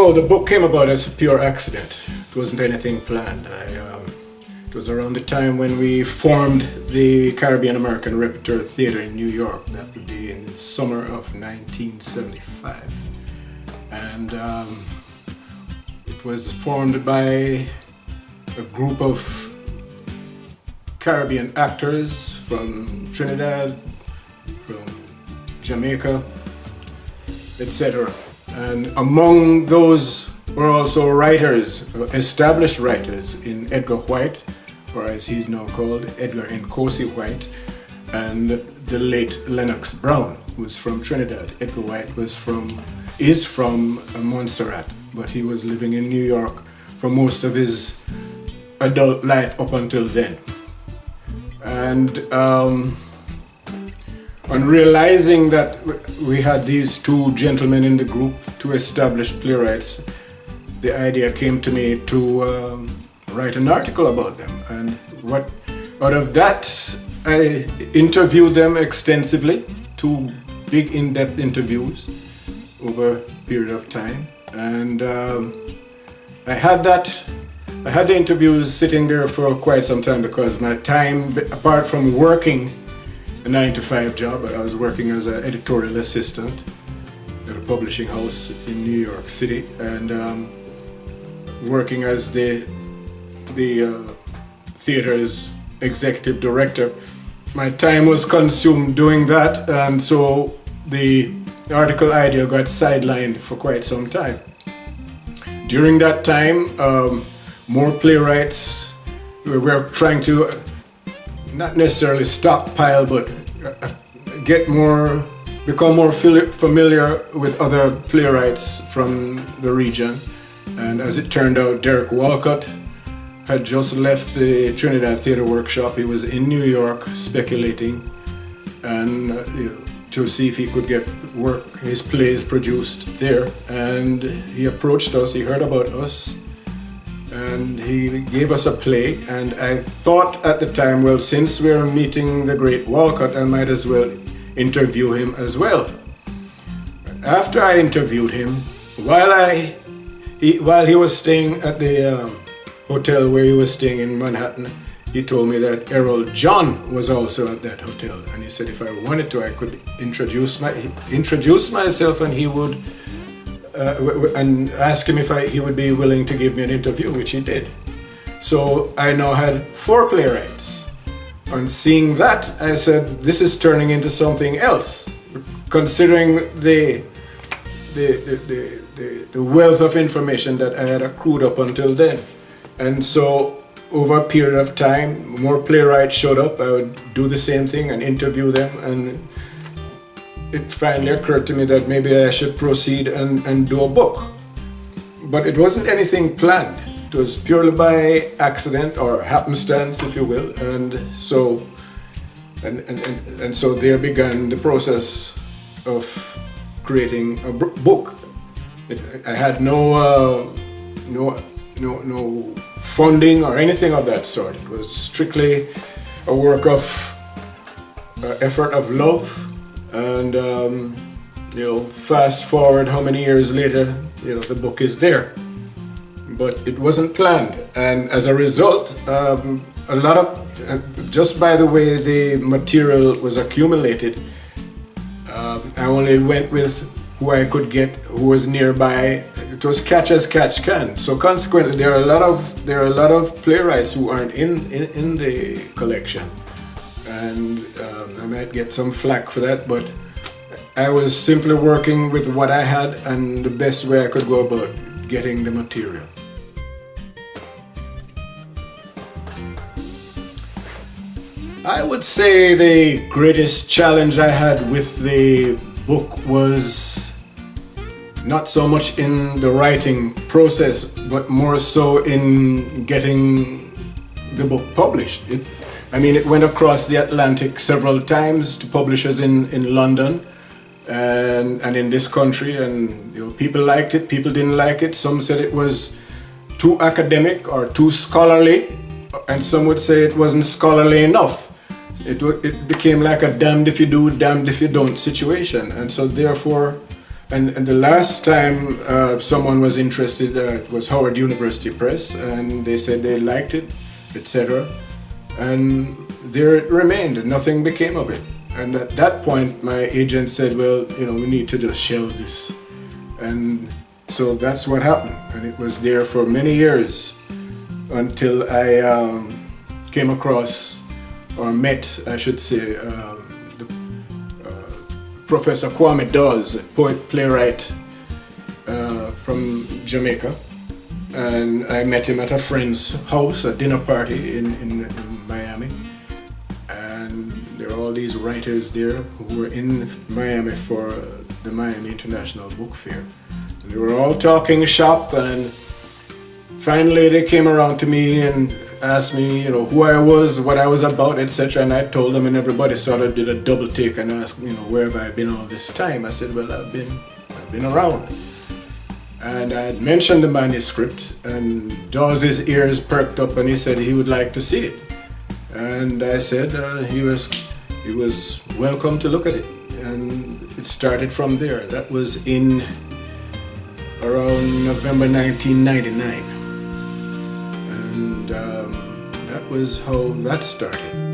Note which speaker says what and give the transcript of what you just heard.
Speaker 1: Oh, the book came about as a pure accident. It wasn't anything planned. It was around the time when we formed the Caribbean American Repertoire Theatre in New York. That would be in the summer of 1975. And it was formed by a group of Caribbean actors from Trinidad, from Jamaica, etc. And among those were also writers, established writers in Edgar White, or as he's now called, Edgar Nkosi White, and the late Lennox Brown, who's from Trinidad. Edgar White is from Montserrat, but he was living in New York for most of his adult life up until then. And on realizing that we had these two gentlemen in the group, two established playwrights, the idea came to me to write an article about them. And out of that, I interviewed them extensively, two big in-depth interviews over a period of time. And I had the interviews sitting there for quite some time because my time, apart from working a 9-to-5 job, I was working as an editorial assistant at a publishing house in New York City, and working as the theater's executive director. My time was consumed doing that, and so the article idea got sidelined for quite some time. During that time, more playwrights were trying to not necessarily stockpile, but become more familiar with other playwrights from the region. And as it turned out, Derek Walcott had just left the Trinidad Theatre Workshop. He was in New York speculating and to see if he could get his plays produced there. And he approached us, he heard about us, and he gave us a play. And I thought at the time, well, since we're meeting the great Walcott, I might as well interview him as well. After I interviewed him, while he was staying at the hotel where he was staying in Manhattan, he told me that Errol John was also at that hotel, and he said if I wanted to, I could introduce myself, and he would and ask him if he would be willing to give me an interview, which he did. So I now had 4 playwrights. On seeing that, I said, this is turning into something else, considering the wealth of information that I had accrued up until then. And so over a period of time, more playwrights showed up. I would do the same thing and interview them, and it finally occurred to me that maybe I should proceed and do a book. But it wasn't anything planned. It was purely by accident or happenstance, if you will. And so there began the process of creating a book. I had no funding or anything of that sort. It was strictly a work of effort of love. And fast forward how many years later, the book is there, but it wasn't planned. And as a result, a lot of just by the way the material was accumulated, I only went with who I could get, who was nearby. It was catch as catch can. So consequently, there are a lot of playwrights who aren't in the collection, and I might get some flack for that, but I was simply working with what I had and the best way I could go about getting the material. I would say the greatest challenge I had with the book was not so much in the writing process, but more so in getting the book published. It went across the Atlantic several times to publishers in London and in this country, and people liked it, people didn't like it. Some said it was too academic or too scholarly, and some would say it wasn't scholarly enough. It became like a damned if you do, damned if you don't situation, and so therefore And the last time someone was interested was Howard University Press, and they said they liked it, etc. And there it remained, and nothing became of it. And at that point, my agent said, well, we need to just shelve this. And so that's what happened. And it was there for many years until I came across, or met, I should say, Professor Kwame Dawes, a poet playwright from Jamaica. And I met him at a friend's house, a dinner party in Miami. And there are all these writers there who were in Miami for the Miami International Book Fair. And they were all talking shop, and finally they came around to me and asked me, who I was, what I was about, etc. And I told them, and everybody sort of did a double take and asked, where have I been all this time? I said, well, I've been around. And I had mentioned the manuscript, and Dawes' ears perked up, and he said he would like to see it. And I said he was welcome to look at it. And it started from there. That was in around November 1999. And that was how that started.